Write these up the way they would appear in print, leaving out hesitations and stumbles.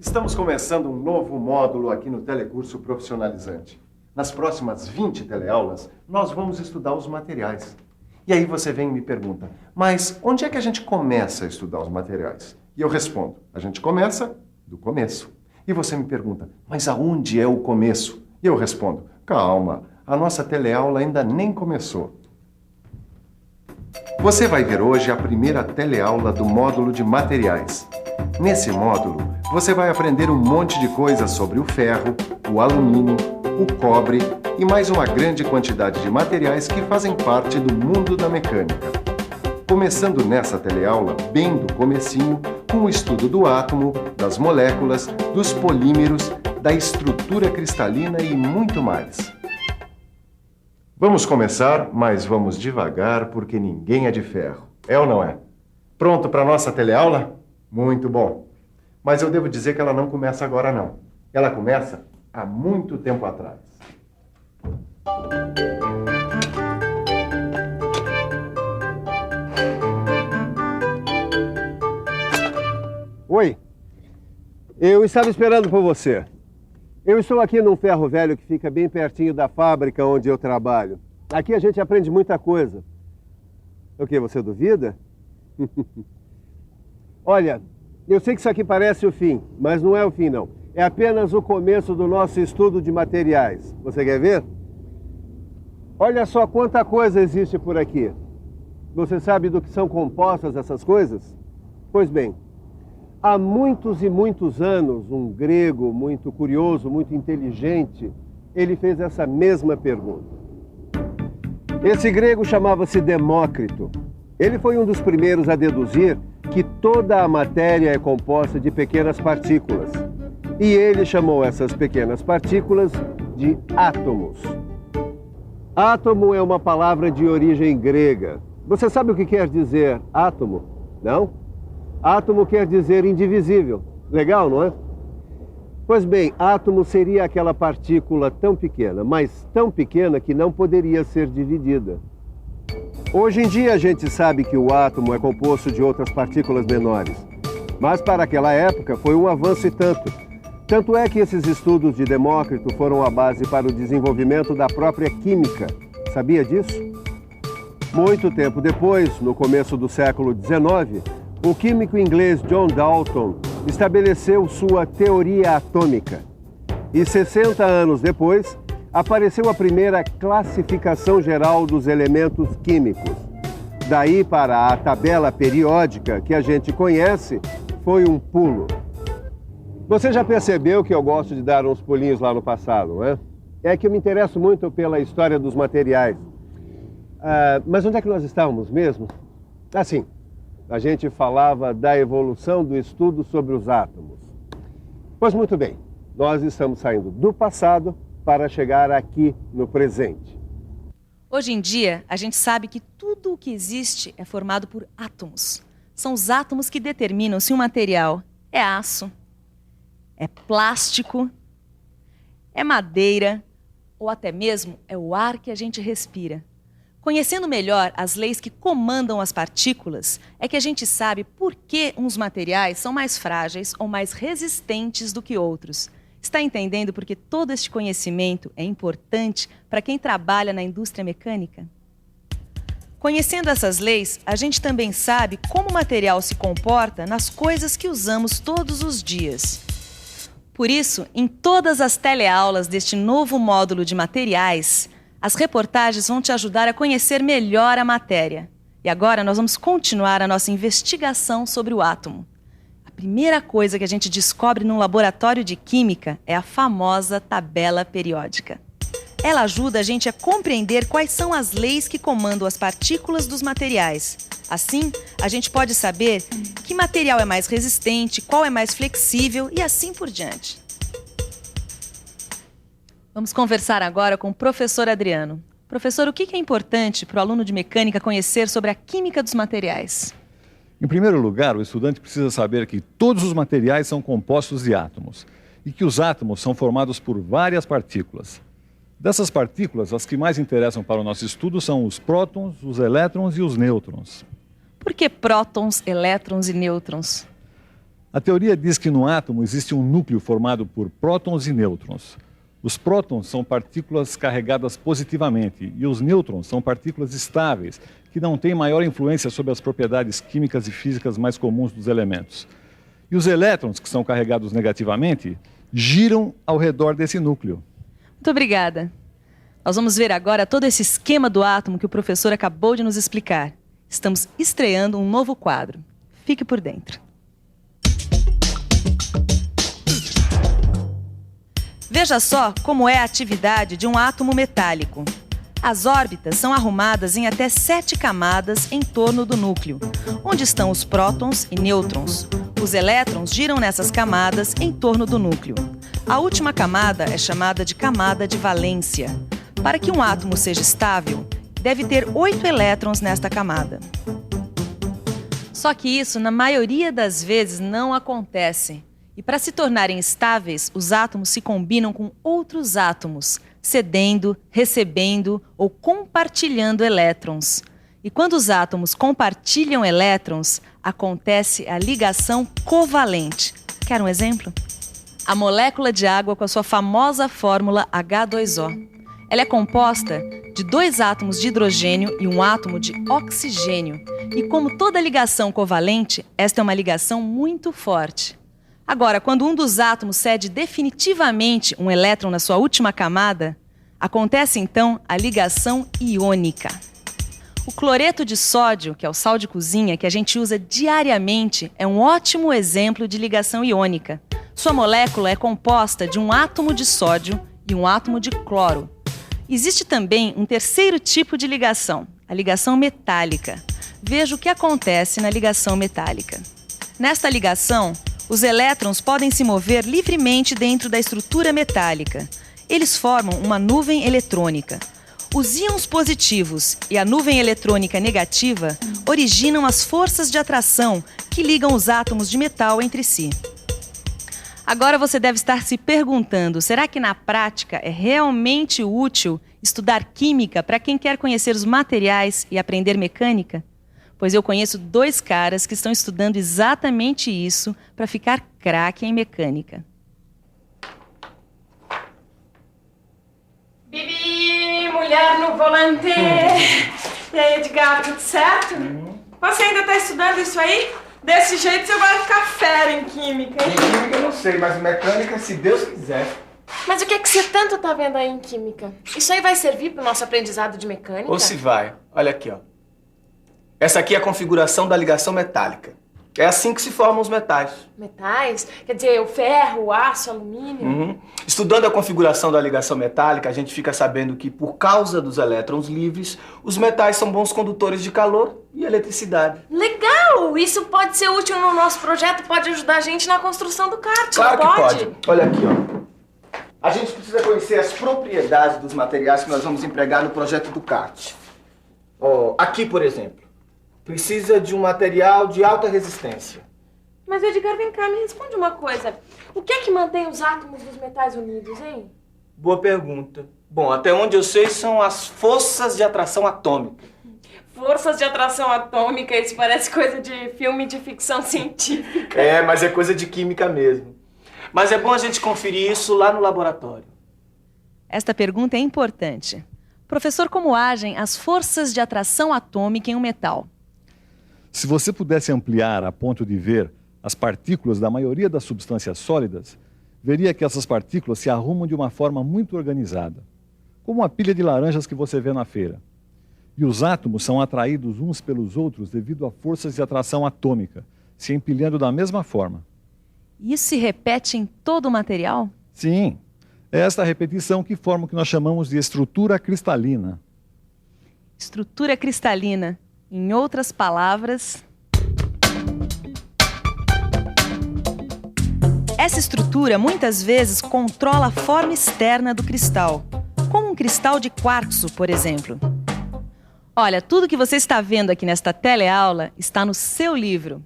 Estamos começando um novo módulo aqui no Telecurso Profissionalizante. Nas próximas 20 teleaulas, nós vamos estudar os materiais. E aí você vem e me pergunta, mas onde é que a gente começa a estudar os materiais? E eu respondo, a gente começa do começo. E você me pergunta, mas aonde é o começo? E eu respondo, calma, a nossa teleaula ainda nem começou. Você vai ver hoje a primeira teleaula do módulo de materiais. Nesse módulo, você vai aprender um monte de coisas sobre o ferro, o alumínio, o cobre e mais uma grande quantidade de materiais que fazem parte do mundo da mecânica. Começando nessa teleaula, bem do comecinho, com o estudo do átomo, das moléculas, dos polímeros, da estrutura cristalina e muito mais. Vamos começar, mas vamos devagar porque ninguém é de ferro. É ou não é? Pronto para a nossa teleaula? Muito bom. Mas eu devo dizer que ela não começa agora não. Ela começa há muito tempo atrás. Oi, eu estava esperando por você. Eu estou aqui num ferro velho que fica bem pertinho da fábrica onde eu trabalho. Aqui a gente aprende muita coisa. O que, você duvida? Olha, eu sei que isso aqui parece o fim, mas não é o fim não. É apenas o começo do nosso estudo de materiais. Você quer ver? Olha só quanta coisa existe por aqui. Você sabe do que são compostas essas coisas? Pois bem, há muitos e muitos anos, um grego muito curioso, muito inteligente, ele fez essa mesma pergunta. Esse grego chamava-se Demócrito. Ele foi um dos primeiros a deduzir que toda a matéria é composta de pequenas partículas. E ele chamou essas pequenas partículas de átomos. Átomo é uma palavra de origem grega. Você sabe o que quer dizer átomo? Não? Átomo quer dizer indivisível. Legal, não é? Pois bem, átomo seria aquela partícula tão pequena, mas tão pequena que não poderia ser dividida. Hoje em dia a gente sabe que o átomo é composto de outras partículas menores. Mas para aquela época foi um avanço e tanto. Tanto é que esses estudos de Demócrito foram a base para o desenvolvimento da própria química. Sabia disso? Muito tempo depois, no começo do século XIX, o químico inglês John Dalton estabeleceu sua teoria atômica. E 60 anos depois, apareceu a primeira classificação geral dos elementos químicos. Daí para a tabela periódica que a gente conhece, foi um pulo. Você já percebeu que eu gosto de dar uns pulinhos lá no passado, não é? É que eu me interesso muito pela história dos materiais. Mas onde é que nós estávamos mesmo? Assim, a gente falava da evolução do estudo sobre os átomos. Pois muito bem, nós estamos saindo do passado para chegar aqui no presente. Hoje em dia, a gente sabe que tudo o que existe é formado por átomos. São os átomos que determinam se um material é aço, é plástico, é madeira ou até mesmo é o ar que a gente respira. Conhecendo melhor as leis que comandam as partículas, é que a gente sabe por que uns materiais são mais frágeis ou mais resistentes do que outros. Está entendendo por que todo este conhecimento é importante para quem trabalha na indústria mecânica? Conhecendo essas leis, a gente também sabe como o material se comporta nas coisas que usamos todos os dias. Por isso, em todas as teleaulas deste novo módulo de materiais, as reportagens vão te ajudar a conhecer melhor a matéria. E agora nós vamos continuar a nossa investigação sobre o átomo. A primeira coisa que a gente descobre num laboratório de química é a famosa tabela periódica. Ela ajuda a gente a compreender quais são as leis que comandam as partículas dos materiais. Assim, a gente pode saber que material é mais resistente, qual é mais flexível e assim por diante. Vamos conversar agora com o professor Adriano. Professor, o que é importante para o aluno de mecânica conhecer sobre a química dos materiais? Em primeiro lugar, o estudante precisa saber que todos os materiais são compostos de átomos e que os átomos são formados por várias partículas. Dessas partículas, as que mais interessam para o nosso estudo são os prótons, os elétrons e os nêutrons. Por que prótons, elétrons e nêutrons? A teoria diz que no átomo existe um núcleo formado por prótons e nêutrons. Os prótons são partículas carregadas positivamente e os nêutrons são partículas estáveis, que não têm maior influência sobre as propriedades químicas e físicas mais comuns dos elementos. E os elétrons, que são carregados negativamente, giram ao redor desse núcleo. Muito obrigada. Nós vamos ver agora todo esse esquema do átomo que o professor acabou de nos explicar. Estamos estreando um novo quadro. Fique por dentro. Veja só como é a atividade de um átomo metálico. As órbitas são arrumadas em até 7 camadas em torno do núcleo, onde estão os prótons e nêutrons. Os elétrons giram nessas camadas em torno do núcleo. A última camada é chamada de camada de valência. Para que um átomo seja estável, deve ter 8 elétrons nesta camada. Só que isso, na maioria das vezes, não acontece. E para se tornarem estáveis, os átomos se combinam com outros átomos, cedendo, recebendo ou compartilhando elétrons. E quando os átomos compartilham elétrons, acontece a ligação covalente. Quer um exemplo? A molécula de água com a sua famosa fórmula H2O. Ela é composta de 2 átomos de hidrogênio e um átomo de oxigênio. E como toda ligação covalente, esta é uma ligação muito forte. Agora, quando um dos átomos cede definitivamente um elétron na sua última camada, acontece então a ligação iônica. O cloreto de sódio, que é o sal de cozinha que a gente usa diariamente, é um ótimo exemplo de ligação iônica. Sua molécula é composta de um átomo de sódio e um átomo de cloro. Existe também um terceiro tipo de ligação, a ligação metálica. Veja o que acontece na ligação metálica. Nesta ligação, os elétrons podem se mover livremente dentro da estrutura metálica. Eles formam uma nuvem eletrônica. Os íons positivos e a nuvem eletrônica negativa originam as forças de atração que ligam os átomos de metal entre si. Agora você deve estar se perguntando, será que na prática é realmente útil estudar química para quem quer conhecer os materiais e aprender mecânica? Pois eu conheço 2 caras que estão estudando exatamente isso para ficar craque em mecânica. Bibi, mulher no volante. E aí, Edgar, tudo certo? Você ainda está estudando isso aí? Desse jeito você vai ficar fera em química, hein? Em química eu não sei, mas mecânica, se Deus quiser. Mas o que é que você tanto tá vendo aí em química? Isso aí vai servir pro nosso aprendizado de mecânica? Ou se vai. Olha aqui, ó. Essa aqui é a configuração da ligação metálica. É assim que se formam os metais. Metais? Quer dizer, o ferro, o aço, o alumínio? Estudando a configuração da ligação metálica, a gente fica sabendo que, por causa dos elétrons livres, os metais são bons condutores de calor e eletricidade. Legal! Isso pode ser útil no nosso projeto, pode ajudar a gente na construção do kart, Claro não que pode? pode. Olha aqui, ó. A gente precisa conhecer as propriedades dos materiais que nós vamos empregar no projeto do kart. Ó, aqui, por exemplo, precisa de um material de alta resistência. Mas, Edgar, vem cá, me responde uma coisa. O que é que mantém os átomos dos metais unidos, hein? Boa pergunta. Bom, até onde eu sei são as forças de atração atômica. Forças de atração atômica, isso parece coisa de filme de ficção científica. É, mas é coisa de química mesmo. Mas é bom a gente conferir isso lá no laboratório. Esta pergunta é importante. Professor, como agem as forças de atração atômica em um metal? Se você pudesse ampliar a ponto de ver as partículas da maioria das substâncias sólidas, veria que essas partículas se arrumam de uma forma muito organizada, como uma pilha de laranjas que você vê na feira. E os átomos são atraídos uns pelos outros devido a forças de atração atômica, se empilhando da mesma forma. Isso se repete em todo o material? Sim, é esta repetição que forma o que nós chamamos de estrutura cristalina. Estrutura cristalina. Em outras palavras, essa estrutura muitas vezes controla a forma externa do cristal, como um cristal de quartzo, por exemplo. Olha, tudo que você está vendo aqui nesta teleaula está no seu livro,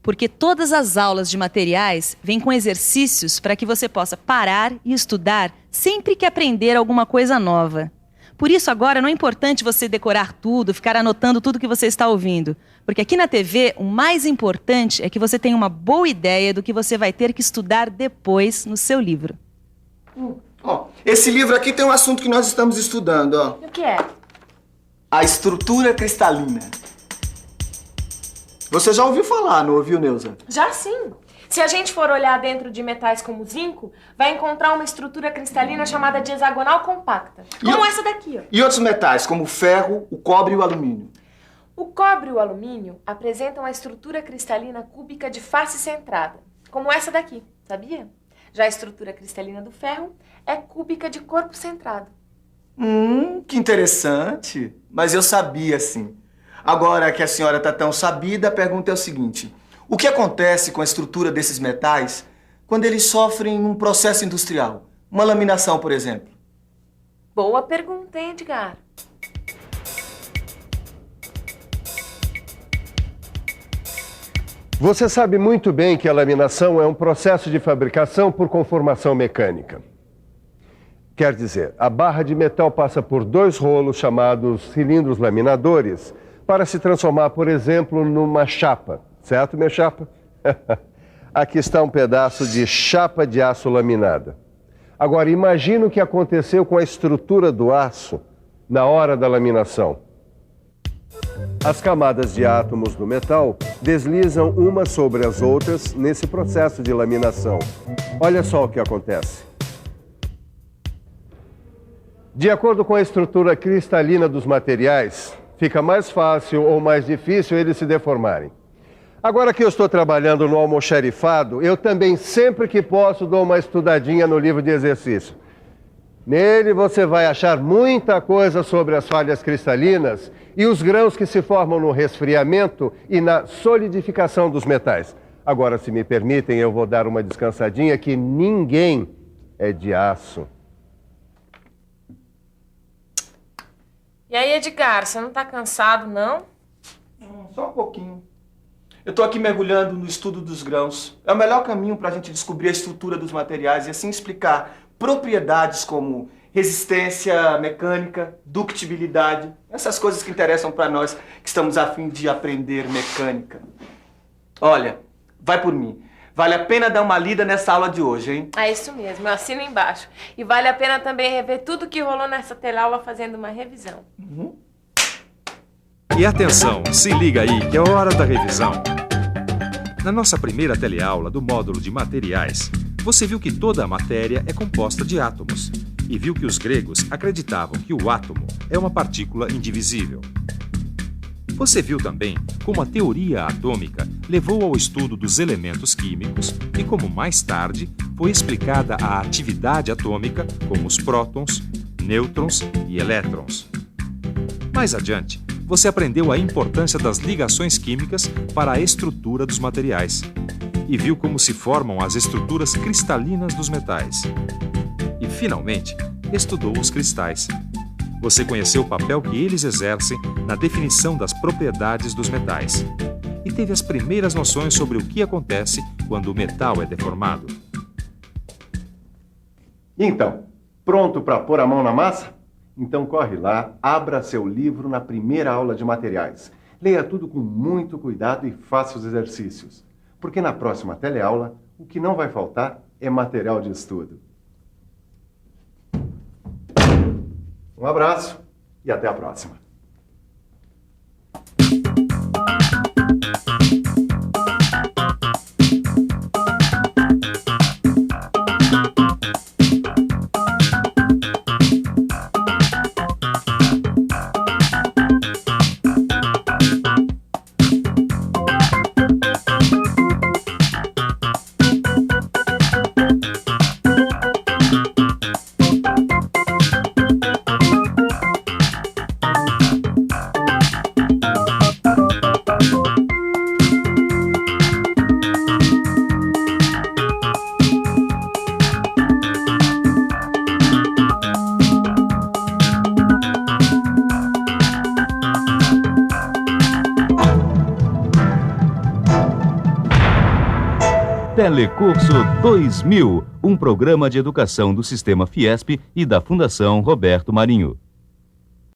porque todas as aulas de materiais vêm com exercícios para que você possa parar e estudar sempre que aprender alguma coisa nova. Por isso, agora, não é importante você decorar tudo, ficar anotando tudo que você está ouvindo. Porque aqui na TV, o mais importante é que você tenha uma boa ideia do que você vai ter que estudar depois no seu livro. Ó, esse livro aqui tem um assunto que nós estamos estudando, ó. O que é? A estrutura cristalina. Você já ouviu falar, não ouviu, Neuza? Já sim. Se a gente for olhar dentro de metais como o zinco, vai encontrar uma estrutura cristalina chamada de hexagonal compacta. Como essa daqui, ó. E outros metais, como o ferro, o cobre e o alumínio? O cobre e o alumínio apresentam a estrutura cristalina cúbica de face centrada, como essa daqui, sabia? Já a estrutura cristalina do ferro é cúbica de corpo centrado. Que interessante. Mas eu sabia, sim. Agora que a senhora está tão sabida, a pergunta é o seguinte. O que acontece com a estrutura desses metais quando eles sofrem um processo industrial? Uma laminação, por exemplo. Boa pergunta, hein, Edgar? Você sabe muito bem que a laminação é um processo de fabricação por conformação mecânica. Quer dizer, a barra de metal passa por 2 rolos chamados cilindros laminadores para se transformar, por exemplo, numa chapa. Certo, minha chapa? Aqui está um pedaço de chapa de aço laminada. Agora, imagine o que aconteceu com a estrutura do aço na hora da laminação. As camadas de átomos do metal deslizam umas sobre as outras nesse processo de laminação. Olha só o que acontece. De acordo com a estrutura cristalina dos materiais, fica mais fácil ou mais difícil eles se deformarem. Agora que eu estou trabalhando no almoxarifado, eu também, sempre que posso, dou uma estudadinha no livro de exercício. Nele você vai achar muita coisa sobre as falhas cristalinas e os grãos que se formam no resfriamento e na solidificação dos metais. Agora, se me permitem, eu vou dar uma descansadinha, que ninguém é de aço. E aí, Edgar, você não tá cansado, não? Só um pouquinho. Eu estou aqui mergulhando no estudo dos grãos. É o melhor caminho para a gente descobrir a estrutura dos materiais e assim explicar propriedades como resistência mecânica, ductibilidade, essas coisas que interessam para nós que estamos a fim de aprender mecânica. Olha, vai por mim. Vale a pena dar uma lida nessa aula de hoje, hein? É isso mesmo, eu assino embaixo. E vale a pena também rever tudo que rolou nessa teleaula fazendo uma revisão. E atenção, se liga aí que é hora da revisão. Na nossa primeira teleaula do módulo de materiais, você viu que toda a matéria é composta de átomos e viu que os gregos acreditavam que o átomo é uma partícula indivisível. Você viu também como a teoria atômica levou ao estudo dos elementos químicos e como mais tarde foi explicada a atividade atômica como os prótons, nêutrons e elétrons. Mais adiante, você aprendeu a importância das ligações químicas para a estrutura dos materiais e viu como se formam as estruturas cristalinas dos metais. E, finalmente, estudou os cristais. Você conheceu o papel que eles exercem na definição das propriedades dos metais e teve as primeiras noções sobre o que acontece quando o metal é deformado. Então, pronto para pôr a mão na massa? Então corre lá, abra seu livro na primeira aula de materiais. Leia tudo com muito cuidado e faça os exercícios. Porque na próxima teleaula, o que não vai faltar é material de estudo. Um abraço e até a próxima. Telecurso 2000, um programa de educação do Sistema Fiesp e da Fundação Roberto Marinho.